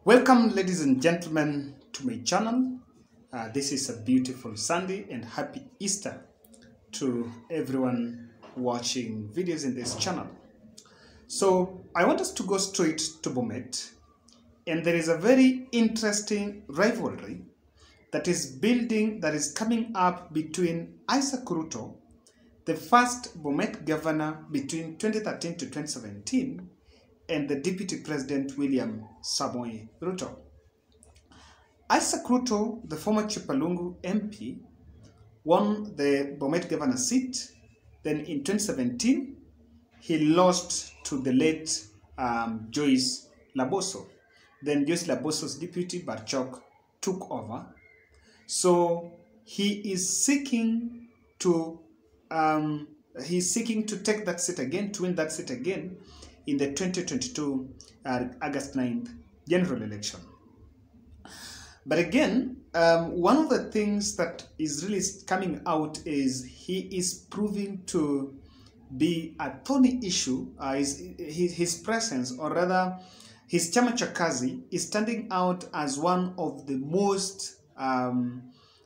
Welcome, ladies and gentlemen, to my channel. This is a beautiful Sunday and happy Easter to everyone watching videos in this channel. So I want us to go straight to Bomet, and there is a very interesting rivalry that is coming up between Isaac Ruto, the first Bomet governor between 2013 to 2017, and the Deputy President William Samoei Ruto. Isaac Ruto, the former Chipalungu MP, won the Bomet governor seat. Then in 2017, he lost to the late Joyce Laboso. Then Joyce Laboso's deputy, Barchok, took over. So he is seeking to take that seat again, to win that seat again in the 2022 August 9th general election. But again, one of the things that is really coming out is he is proving to be a thorny issue. His presence, or rather his chama cha kazi, is standing out as one of the most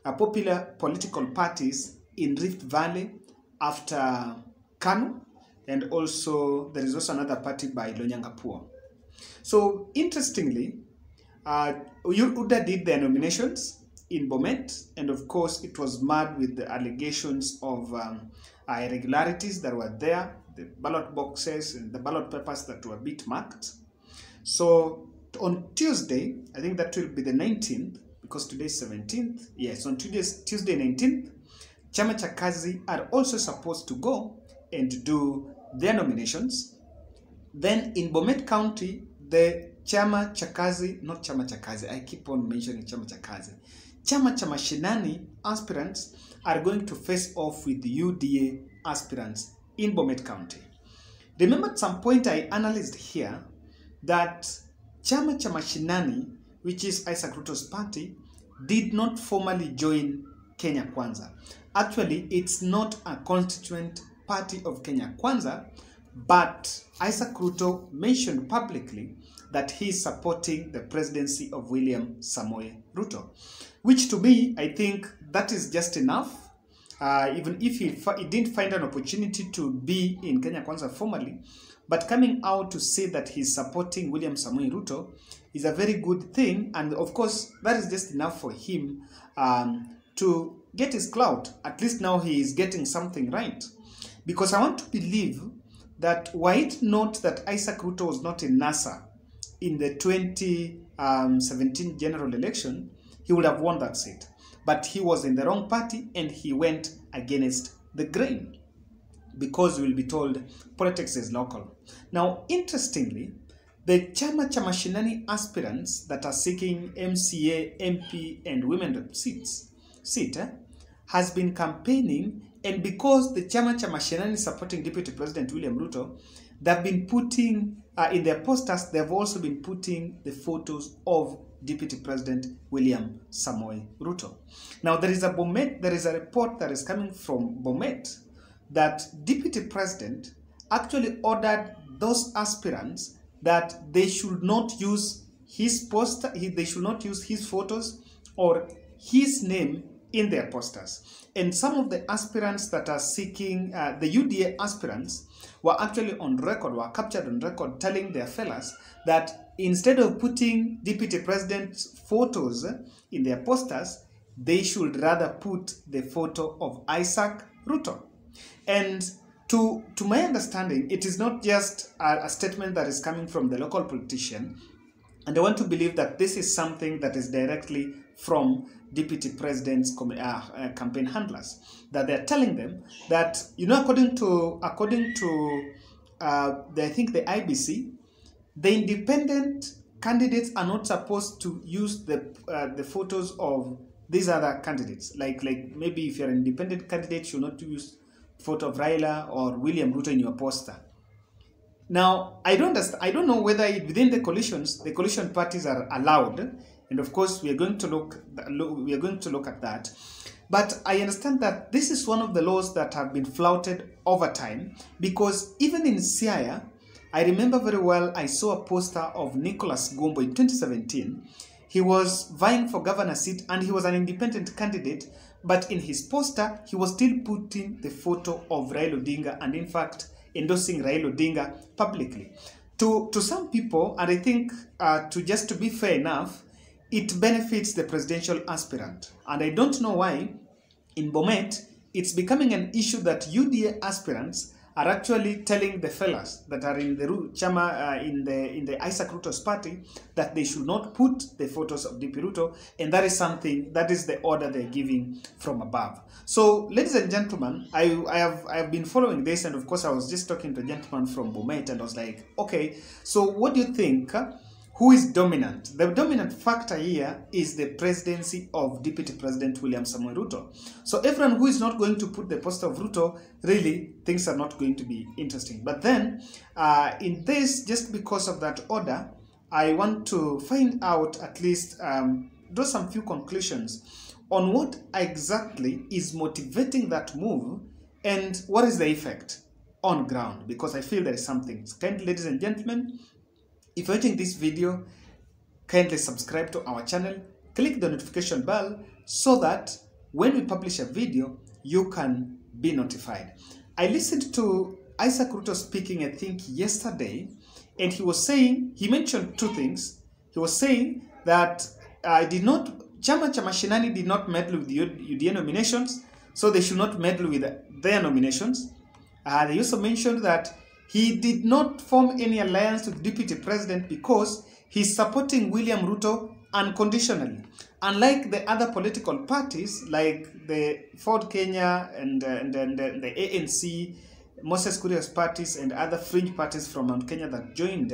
popular political parties in Rift Valley after Kanu, and also there is also another party by Lonyangapuo. So interestingly, UDA did their nominations in Bomet, and of course it was marred with the allegations of irregularities that were there, the ballot boxes and the ballot papers that were bit marked. So on Tuesday, I think that will be the 19th, because today is 17th. Yes, on Tuesday 19th, Chama cha Kazi are also supposed to go and do their nominations. Then in Bomet County, the Chama cha Kazi, not Chama cha Kazi, I keep on mentioning Chama cha Kazi, Chama cha Mashinani aspirants are going to face off with the UDA aspirants in Bomet County. Remember at some point I analyzed here that Chama cha Mashinani, which is Isaac Ruto's party, did not formally join Kenya Kwanza. Actually, it's not a constituent party of Kenya Kwanza, but Isaac Ruto mentioned publicly that he is supporting the presidency of William Samoei Ruto, which to me, I think that is just enough. Even if he didn't find an opportunity to be in Kenya Kwanza formally, but coming out to say that he's supporting William Samoei Ruto is a very good thing. And of course, that is just enough for him to get his clout. At least now he is getting something right. Because I want to believe that were it not that Isaac Ruto was not in NASA in the 2017 general election, he would have won that seat. But he was in the wrong party and he went against the grain, because we will be told politics is local. Now, interestingly, the Chama cha Mashinani aspirants that are seeking MCA, MP, and women rep seat has been campaigning, and because the Chama cha Mashinani is supporting Deputy President William Ruto, they've been putting in their posters, they've also been putting the photos of Deputy President William Samoei Ruto. Now there is a report that is coming from Bomet that Deputy President actually ordered those aspirants that they should not use his poster, they should not use his photos or his name in their posters. And some of the aspirants that are seeking, the UDA aspirants, were actually on record, were captured on record, telling their fellows that instead of putting Deputy President's photos in their posters, they should rather put the photo of Isaac Ruto. And to my understanding, it is not just a statement that is coming from the local politician, and I want to believe that this is something that is directly from Deputy President's campaign handlers, that they're telling them that, you know, according to I think the IBC, the independent candidates are not supposed to use the photos of these other candidates. Like maybe if you're an independent candidate, you should not use photo of Raila or William Ruto in your poster. Now, I don't know whether within the coalition parties are allowed, and of course we are going to look at that. But I understand that this is one of the laws that have been flouted over time, because even in Siaya, I remember very well, I saw a poster of Nicholas Gombo in 2017. He was vying for governor seat and he was an independent candidate, but in his poster, he was still putting the photo of Raila Odinga and in fact endorsing Raila Odinga publicly. To some people, and I think to be fair enough, it benefits the presidential aspirant. And I don't know why in Bomet, it's becoming an issue that UDA aspirants are actually telling the fellas that are in the Chama in the Isaac Ruto's party that they should not put the photos of DP Ruto, and that is something that is the order they're giving from above. So, ladies and gentlemen, I have been following this, and of course, I was just talking to a gentleman from Bomet, and I was like, okay, so what do you think? Who is dominant? The dominant factor here is the presidency of Deputy President William Samoei Ruto. So everyone who is not going to put the poster of Ruto, really, things are not going to be interesting. But then, in this, just because of that order, I want to find out at least, draw some few conclusions on what exactly is motivating that move and what is the effect on ground, because I feel there is something. Kindly, ladies and gentlemen, if you're watching this video, kindly subscribe to our channel, click the notification bell so that when we publish a video, you can be notified. I listened to Isaac Ruto speaking, I think, yesterday, and he was saying, he mentioned two things. He was saying that Chama cha Mashinani did not meddle with the UDA nominations, so they should not meddle with their nominations. They also mentioned that he did not form any alliance with Deputy President because he's supporting William Ruto unconditionally. Unlike the other political parties like the Ford Kenya and the ANC, Moses Kuria's parties and other fringe parties from Mount Kenya that joined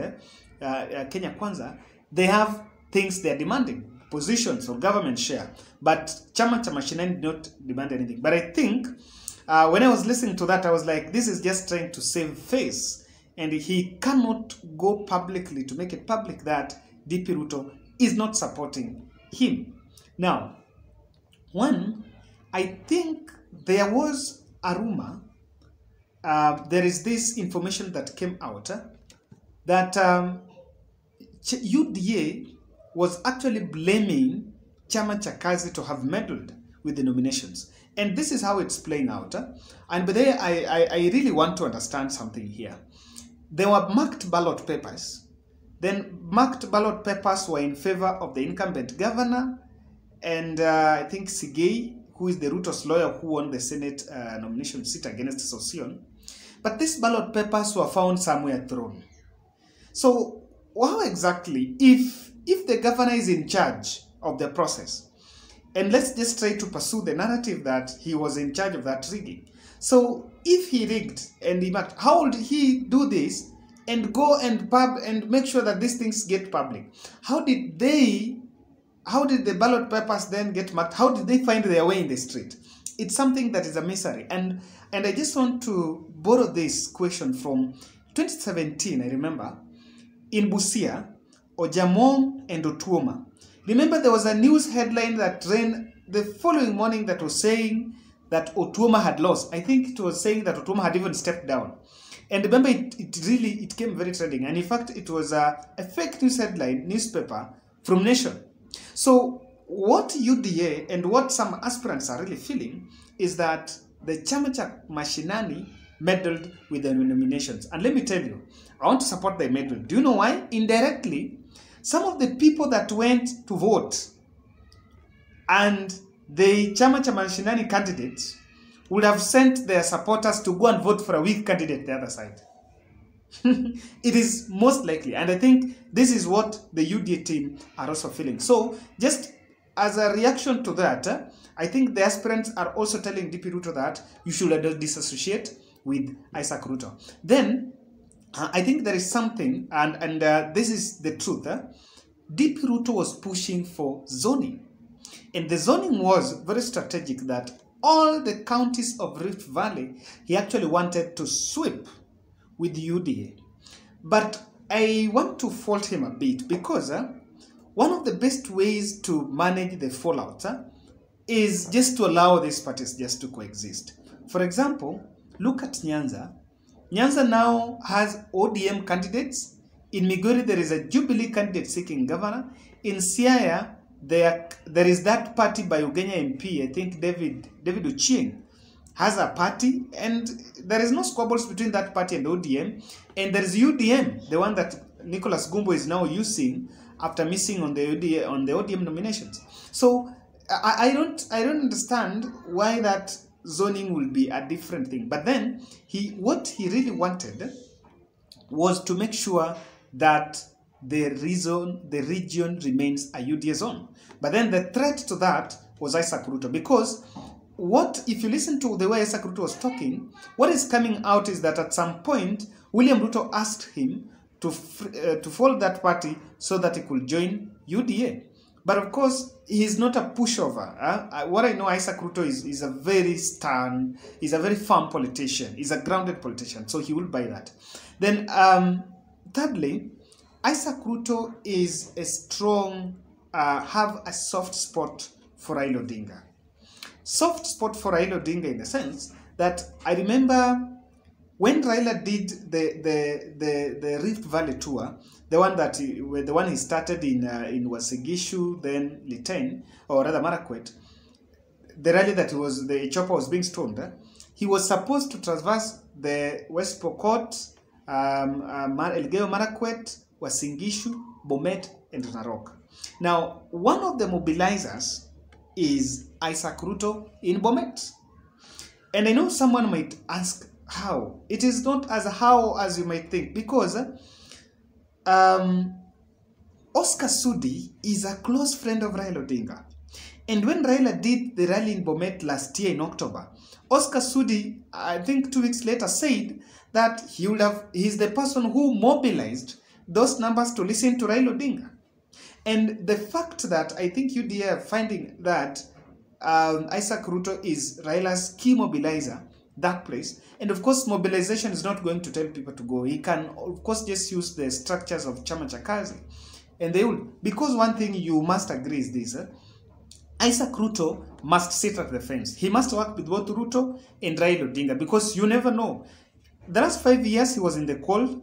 Kenya Kwanza, they have things they're demanding, positions or government share. But Chama cha Mashinani did not demand anything. But I think when I was listening to that, I was like, this is just trying to save face. And he cannot go publicly to make it public that DP Ruto is not supporting him. Now, one, I think there was a rumor, there is this information that came out that UDA was actually blaming Chama cha Kazi to have meddled with the nominations. And this is how it's playing out. And but there, I really want to understand something here. There were marked ballot papers. Then marked ballot papers were in favor of the incumbent governor and I think Sigei, who is the Ruto's lawyer who won the Senate nomination seat against Sosion. But these ballot papers were found somewhere thrown. So how exactly, if the governor is in charge of the process, and let's just try to pursue the narrative that he was in charge of that rigging. So if he rigged and he marked, how would he do this and go and make sure that these things get public? How did the ballot papers then get marked? How did they find their way in the street? It's something that is a mystery. And I just want to borrow this question from 2017, I remember, in Busia, Ojamong and Otuoma. Remember, there was a news headline that ran the following morning that was saying that Otuoma had lost. I think it was saying that Otuoma had even stepped down. And remember, it came very trending. And in fact, it was a fake news headline, newspaper from Nation. So what UDA and what some aspirants are really feeling is that the Chama cha Mashinani meddled with the nominations. And let me tell you, I want to support the meddle. Do you know why? Indirectly, some of the people that went to vote and the Chama cha Mashinani candidates would have sent their supporters to go and vote for a weak candidate the other side. It is most likely. And I think this is what the UDA team are also feeling. So just as a reaction to that, I think the aspirants are also telling DP Ruto that you should disassociate with Isaac Ruto. Then, I think there is something, and this is the truth. DP Ruto was pushing for zoning. And the zoning was very strategic that all the counties of Rift Valley, he actually wanted to sweep with the UDA. But I want to fault him a bit because one of the best ways to manage the fallout is just to allow these parties just to coexist. For example, look at Nyanza. Nyanza now has ODM candidates. In Migori, there is a Jubilee candidate seeking governor. In Siaya, there is that party by Ugenya MP, I think David Ochieng, has a party, and there is no squabbles between that party and ODM. And there is UDM, the one that Nicholas Gumbo is now using after missing on the ODM nominations. So I don't understand why that zoning will be a different thing. But then what he really wanted was to make sure that the region remains a UDA zone. But then the threat to that was Isaac Ruto, because if you listen to the way Isaac Ruto was talking, what is coming out is that at some point, William Ruto asked him to fold that party so that he could join UDA. But of course, he's not a pushover. What I know, Isaac Ruto is a very stern, he's a very firm politician. He's a grounded politician, so he will buy that. Then, thirdly, Isaac Ruto is a strong, have a soft spot for Raila Odinga. Soft spot for Raila Odinga in the sense that I remember when Raila did the Rift Valley tour, the one he started in Wasigishu, then Liten, or rather Marakwet, the rally that the chopper was being stoned, he was supposed to traverse the West Pokot, Elgeyo Marakwet, Wasingishu, Bomet, and Narok. Now, one of the mobilizers is Isaac Ruto in Bomet. And I know someone might ask how. It is not as you might think, because Oscar Sudi is a close friend of Raila Odinga. And when Raila did the rally in Bomet last year in October, Oscar Sudi, I think 2 weeks later, said that he's the person who mobilized those numbers to listen to Raila Odinga. And the fact that I think UDA are finding that Isaac Ruto is Raila's key mobilizer, that place. And of course, mobilization is not going to tell people to go. He can, of course, just use the structures of Chama cha Kazi. And they will, because one thing you must agree is this, Isaac Ruto must sit at the fence. He must work with both Ruto and Raila Odinga, because you never know. The last 5 years he was in the cold.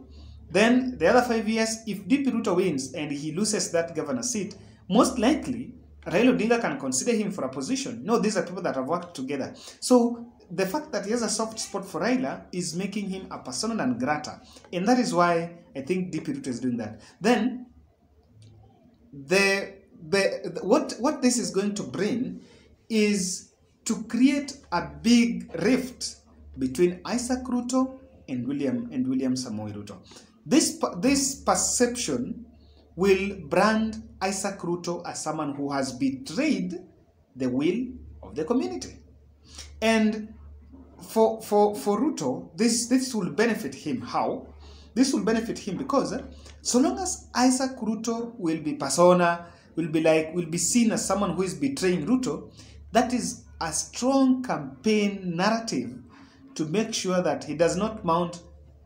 Then the other 5 years, if DP Ruto wins and he loses that governor seat, most likely Raila Odinga can consider him for a position. No, these are people that have worked together. So the fact that he has a soft spot for Raila is making him a persona non grata. And that is why I think DP Ruto is doing that. Then, what this is going to bring is to create a big rift between Isaac Ruto and William Samoei Ruto. This perception will brand Isaac Ruto as someone who has betrayed the will of the community. And for Ruto, this will benefit him. How? This will benefit him because so long as Isaac Ruto will be persona, will be seen as someone who is betraying Ruto, that is a strong campaign narrative to make sure that he does not mount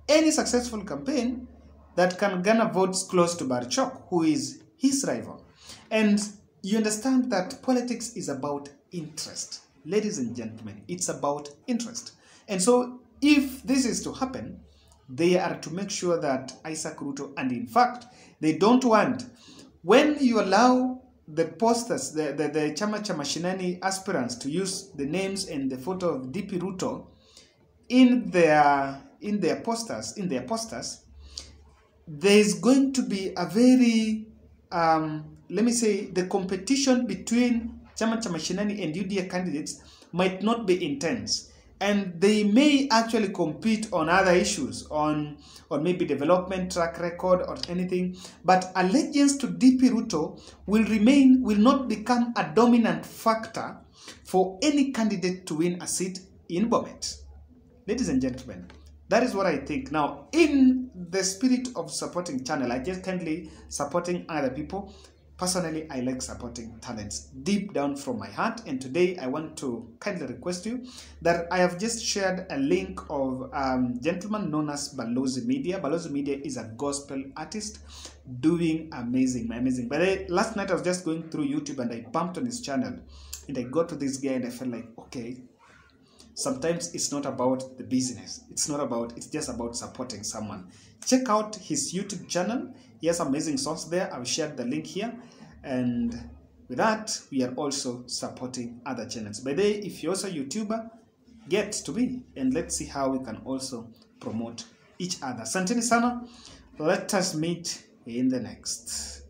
any successful campaign that can garner votes close to Barchok, who is his rival. And you understand that politics is about interest. Ladies and gentlemen, it's about interest. And so if this is to happen, they are to make sure that Isaac Ruto, and in fact, they don't want, when you allow the posters, the Chama cha Mashinani aspirants to use the names and the photo of DP Ruto in their posters, there is going to be a very, let me say, the competition between Chama cha Mashinani and UDA candidates might not be intense. And they may actually compete on other issues, on maybe development track record or anything. But allegiance to DP Ruto will not become a dominant factor for any candidate to win a seat in Bomet. Ladies and gentlemen, that is what I think. Now, in the spirit of supporting channel, I just kindly supporting other people. Personally, I like supporting talents deep down from my heart. And today, I want to kindly request you that I have just shared a link of a gentleman known as Balozi Media. Balozi Media is a gospel artist doing amazing. But last night, I was just going through YouTube and I bumped on his channel. And I got to this guy and I felt like, okay, Sometimes it's not about the business. It's just about supporting someone. Check out his YouTube channel. He has amazing songs there. I've shared the link here. And with that, we are also supporting other channels. By the way, if you're also a YouTuber, get to me and let's see how we can also promote each other. Asanteni sana. Let us meet in the next.